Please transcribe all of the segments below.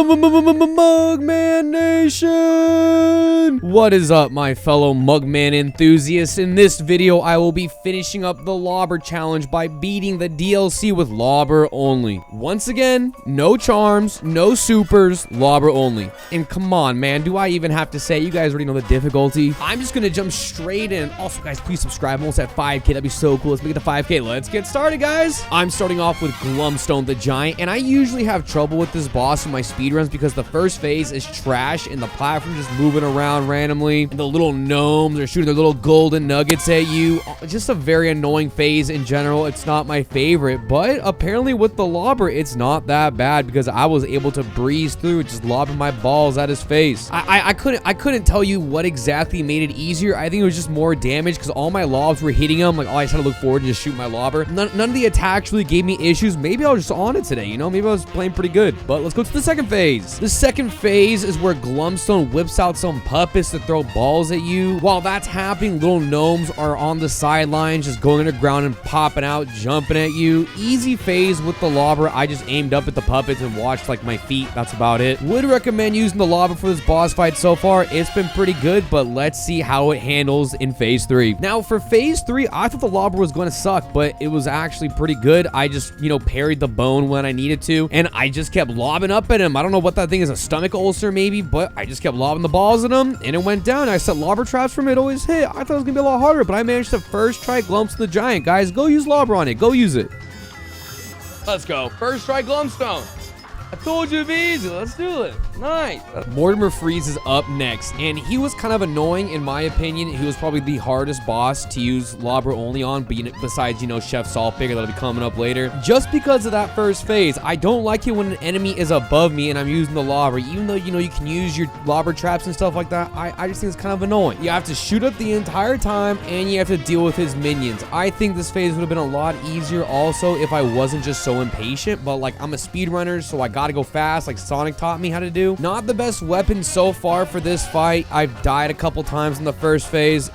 Mugman Nation! What is up, my fellow Mugman enthusiasts? In this video, I will be finishing up the Lobber challenge by beating the DLC with Lobber only. Once again, no charms, no supers, Lobber only. And come on, man, do I even have to say, you guys already know the difficulty. I'm just gonna jump straight in. Also, guys, please subscribe. I'm almost at 5K. That'd be so cool. Let's make it to 5K. Let's get started, guys. I'm starting off with Glumstone The Giant, and I usually have trouble with this boss in my speedruns because the first phase is trash and the platform just moving around randomly, and the little gnomes are shooting their little golden nuggets at you. Just a very annoying phase in general. It's not my favorite, but apparently with the Lobber, it's not that bad because I was able to breeze through, just lobbing my balls at his face. I couldn't tell you what exactly made it easier. I think it was just more damage because all my lobs were hitting him. Like, all I just had to look forward and just shoot my Lobber. None of the attacks really gave me issues. Maybe I was just on it today, you know? Maybe I was playing pretty good. But let's go to the second phase. The second phase is where Glumstone whips out some puppets to throw balls at you. While that's happening, little gnomes are on the sidelines, just going underground and popping out, jumping at you. Easy phase with the Lobber. I just aimed up at the puppets and watched like my feet. That's about it. Would recommend using the Lobber for this boss fight so far. It's been pretty good, but let's see how it handles in phase 3. Now, for phase 3, I thought the Lobber was going to suck, but it was actually pretty good. I just, you know, parried the bone when I needed to, and I just kept lobbing up at him. I don't know what that thing is, a stomach ulcer maybe, but I just kept lobbing the balls at him, and it went down. I set Lobber traps from it, always hit. I thought it was gonna be a lot harder, but I managed to first try Glumstone the Giant. Guys, go use Lobber on it. Go use it. Let's go. First try Glumstone. I told you it'd be easy. Let's do it. Nice. Mortimer Freeze is up next, and he was kind of annoying in my opinion. He was probably the hardest boss to use Lobber only on, but besides, you know, Chef Saltpigger that'll be coming up later. Just because of that first phase, I don't like it when an enemy is above me and I'm using the Lobber. Even though, you know, you can use your Lobber traps and stuff like that, I just think it's kind of annoying. You have to shoot up the entire time, and you have to deal with his minions. I think this phase would have been a lot easier also if I wasn't just so impatient, but like, I'm a speedrunner, so I gotta go fast like Sonic taught me how to do. Not the best weapon so far for this fight. I've died a couple times in the first phase.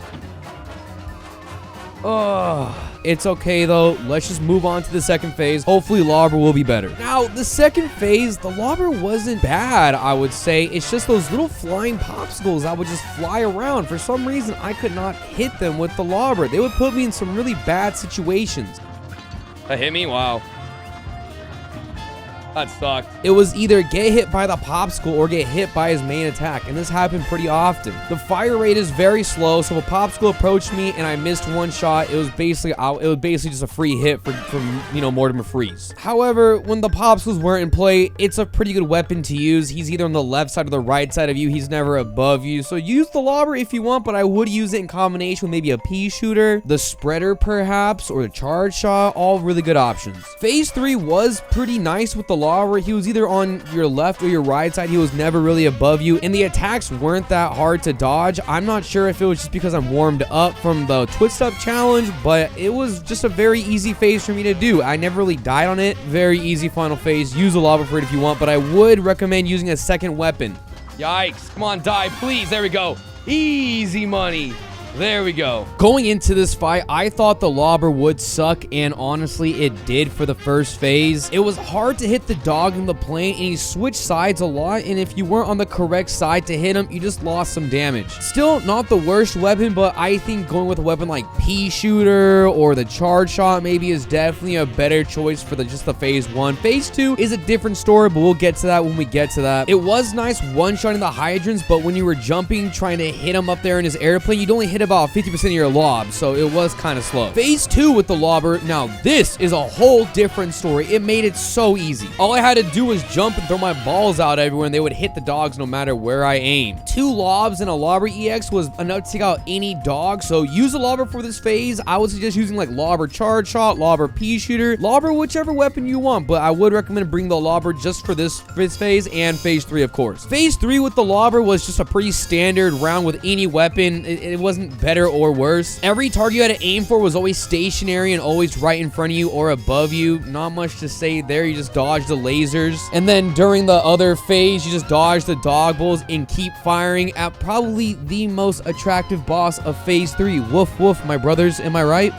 It's okay though. Let's just move on to the second phase. Hopefully Lobber will be better. Now, the second phase, the Lobber wasn't bad, I would say. It's just those little flying popsicles that would just fly around. For some reason, I could not hit them with the Lobber. They would put me in some really bad situations. That hit me? Wow. That sucked. It was either get hit by the popsicle or get hit by his main attack, and this happened pretty often. The fire rate is very slow, so if a popsicle approached me and I missed one shot, it was basically just a free hit from you know, Mortimer Freeze. However, when the popsicles weren't in play, it's a pretty good weapon to use. He's either on the left side or the right side of you. He's never above you, so use the Lobber if you want, but I would use it in combination with maybe a pea shooter, the spreader perhaps, or the charge shot. All really good options. Phase 3 was pretty nice with the Lobber. He was either on your left or your right side. He was never really above you, and the attacks weren't that hard to dodge. I'm not sure if it was just because I'm warmed up from the Twist Up challenge, but it was just a very easy phase for me to do. I never really died on it. Very easy final phase. Use a Lobber for it if you want, but I would recommend using a second weapon. Yikes. Come on, die, please. There we go. Easy money. There we go. Going into this fight, I thought the Lobber would suck, and honestly, it did for the first phase. It was hard to hit the dog in the plane, and he switched sides a lot, and if you weren't on the correct side to hit him, you just lost some damage. Still not the worst weapon, but I think going with a weapon like pea shooter or the charge shot maybe is definitely a better choice for just the phase 1. Phase 2 is a different story, but we'll get to that when we get to that. It was nice one-shotting the hydrants, but when you were jumping, trying to hit him up there in his airplane, you'd only hit about 50% of your lob, so it was kind of slow. Phase 2 with the Lobber, now this is a whole different story. It made it so easy. All I had to do was jump and throw my balls out everywhere, and they would hit the dogs no matter where I aimed. 2 lobs and a Lobber EX was enough to take out any dog, so use a Lobber for this phase. I would suggest using like Lobber charge shot, Lobber pea shooter, Lobber whichever weapon you want, but I would recommend bring the Lobber just for this phase and phase 3, of course. Phase 3 with the Lobber was just a pretty standard round with any weapon. It wasn't better or worse. Every target you had to aim for was always stationary and always right in front of you or above you. Not much to say there. You just dodge the lasers. And then during the other phase, you just dodge the dog bulls and keep firing at probably the most attractive boss of phase 3. Woof, woof, my brothers. Am I right?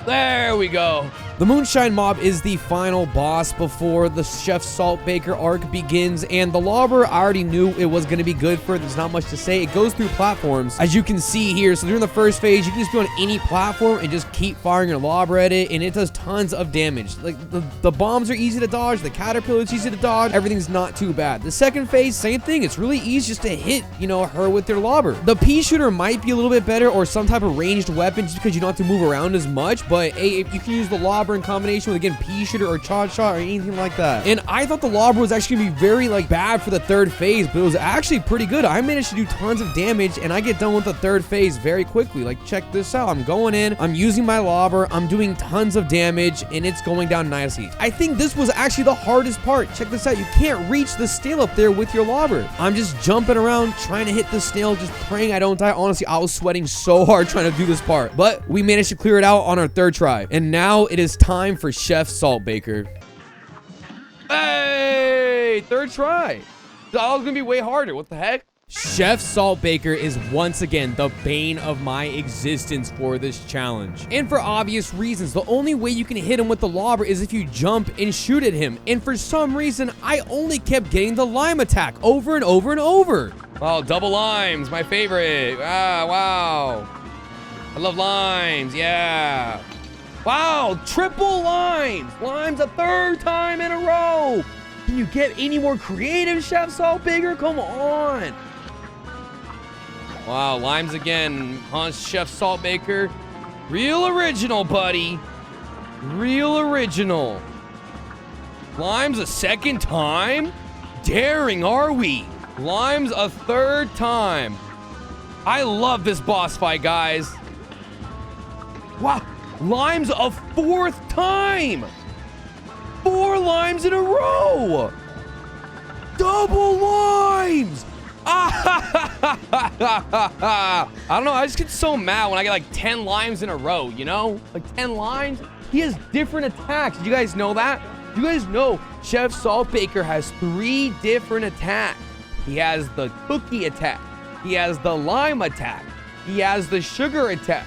There we go. The moonshine mob is the final boss before the Chef Saltbaker arc begins, and the Lobber, I already knew it was going to be good for. There's not much to say. It goes through platforms, as you can see here. So during the first phase, you can just be on any platform and just keep firing your Lobber at it, and it does tons of damage. Like, the bombs are easy to dodge, the caterpillar is easy to dodge, everything's not too bad. The second phase, same thing. It's really easy just to hit, you know, her with your Lobber. The pea shooter might be a little bit better, or some type of ranged weapon, just because you don't have to move around as much, but hey, if you can use the Lobber in combination with, again, pea shooter or charge shot or anything like that. And I thought the Lobber was actually gonna be very, like, bad for the third phase, but it was actually pretty good. I managed to do tons of damage, and I get done with the third phase very quickly. Like, check this out. I'm going in, I'm using my Lobber, I'm doing tons of damage, and it's going down nicely. I think this was actually the hardest part. Check this out. You can't reach the snail up there with your Lobber. I'm just jumping around, trying to hit the snail, just praying I don't die. Honestly, I was sweating so hard trying to do this part, but we managed to clear it out on our third try. And now it is time for Chef Saltbaker. Hey, third try. That was gonna be way harder. What the heck? Chef Saltbaker is once again the bane of my existence for this challenge. And for obvious reasons, the only way you can hit him with the Lobber is if you jump and shoot at him. And for some reason, I only kept getting the lime attack over and over and over. Wow, double limes, my favorite. Ah, wow. I love limes, yeah. Wow, triple limes. Limes a third time in a row. Can you get any more creative, Chef Saltbaker? Come on. Wow, limes again, huh, Chef Saltbaker? Real original, buddy. Real original. Limes a second time? Daring, are we? Limes a third time. I love this boss fight, guys. Wow, limes a fourth time. 4 limes in a row. Double limes. I don't know, I just get so mad when I get like 10 limes in a row, you know? Like 10 limes. He has different attacks. Did you guys know that? You guys know Chef Saltbaker has 3 different attacks. He has the cookie attack. He has the lime attack. He has the sugar attack.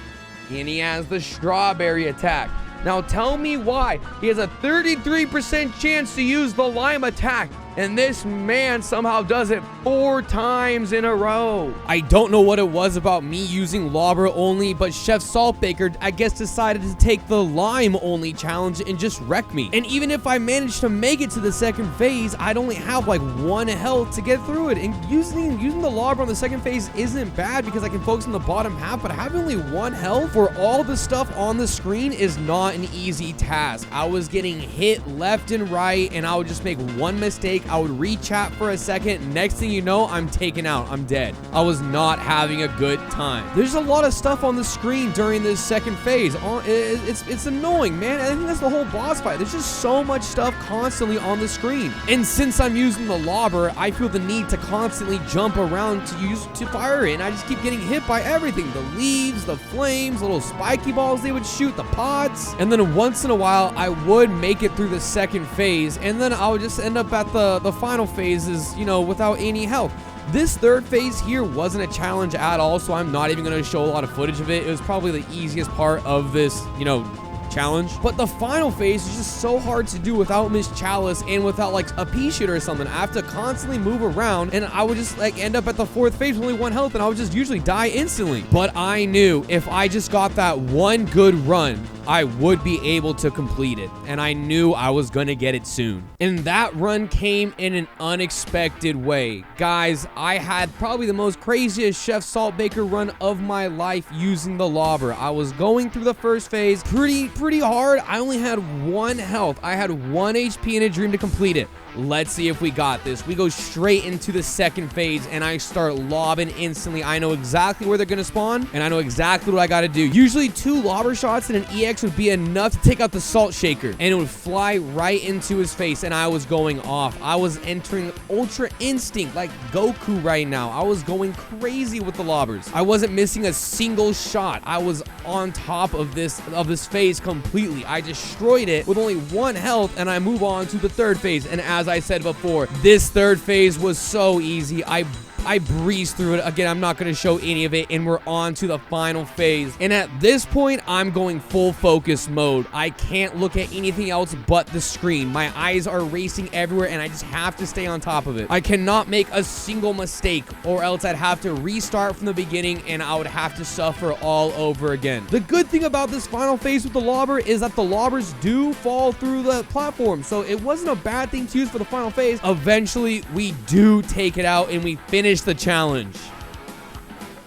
And he has the strawberry attack. Now tell me why he has a 33% chance to use the lime attack, and this man somehow does it 4 times in a row. I don't know what it was about me using Lobber only, but Chef Saltbaker, I guess, decided to take the lime only challenge and just wreck me. And even if I managed to make it to the second phase, I'd only have like 1 health to get through it. And using the Lobber on the second phase isn't bad because I can focus on the bottom half, but having only 1 health for all the stuff on the screen is not an easy task. I was getting hit left and right, and I would just make 1 mistake. I would re-chat for a second. Next thing you know, I'm taken out. I'm dead. I was not having a good time. There's a lot of stuff on the screen during this second phase. It's annoying, man. I think that's the whole boss fight. There's just so much stuff constantly on the screen. And since I'm using the Lobber, I feel the need to constantly jump around to fire it. And I just keep getting hit by everything. The leaves, the flames, little spiky balls they would shoot, the pots. And then once in a while, I would make it through the second phase, and then I would just end up at the final phases, you know, without any health. This third phase here wasn't a challenge at all, so I'm not even going to show a lot of footage of it. It was probably the easiest part of this, you know, challenge. But the final phase is just so hard to do without Miss Chalice and without like a pea shooter or something. I have to constantly move around, and I would just like end up at the 4th phase with only 1 health, and I would just usually die instantly. But I knew if I just got that 1 good run, I would be able to complete it, and I knew I was gonna get it soon. And that run came in an unexpected way. Guys, I had probably the most craziest Chef Saltbaker run of my life using the Lobber. I was going through the first phase pretty hard. I only had 1 health. I had 1 HP and a dream to complete it. Let's see if we got this. We go straight into the second phase, and I start lobbing instantly. I know exactly where they're gonna spawn, and I know exactly what I gotta do. Usually 2 Lobber shots and an EX would be enough to take out the salt shaker, and it would fly right into his face, and I was going off. I was entering Ultra Instinct like Goku right now. I was going crazy with the Lobbers. I wasn't missing a single shot. I was on top of this phase completely. I destroyed it with only 1 health, and I move on to the 3rd phase. And as I said before, this 3rd phase was so easy. I I breezed through it. Again, I'm not going to show any of it, and we're on to the final phase. And at this point, I'm going full focus mode. I can't look at anything else but the screen. My eyes are racing everywhere, and I just have to stay on top of it. I cannot make a single mistake, or else I'd have to restart from the beginning, and I would have to suffer all over again. The good thing about this final phase with the Lobber is that the Lobbers do fall through the platform, so it wasn't a bad thing to use for the final phase. Eventually, we do take it out, and we finish the challenge.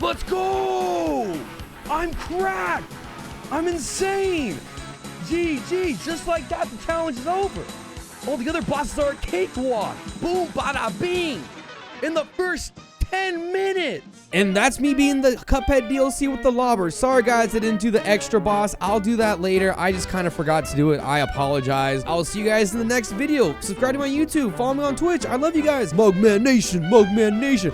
Let's go! I'm cracked! I'm insane! GG, just like that, the challenge is over. All the other bosses are a cakewalk. Boom, bada, bing! In the first 10 minutes! And that's me being the Cuphead DLC with the Lobber. Sorry guys, I didn't do the extra boss. I'll do that later. I just kind of forgot to do it. I apologize. I'll see you guys in the next video. Subscribe to my YouTube. Follow me on Twitch. I love you guys. Mugman Nation, Mugman Nation.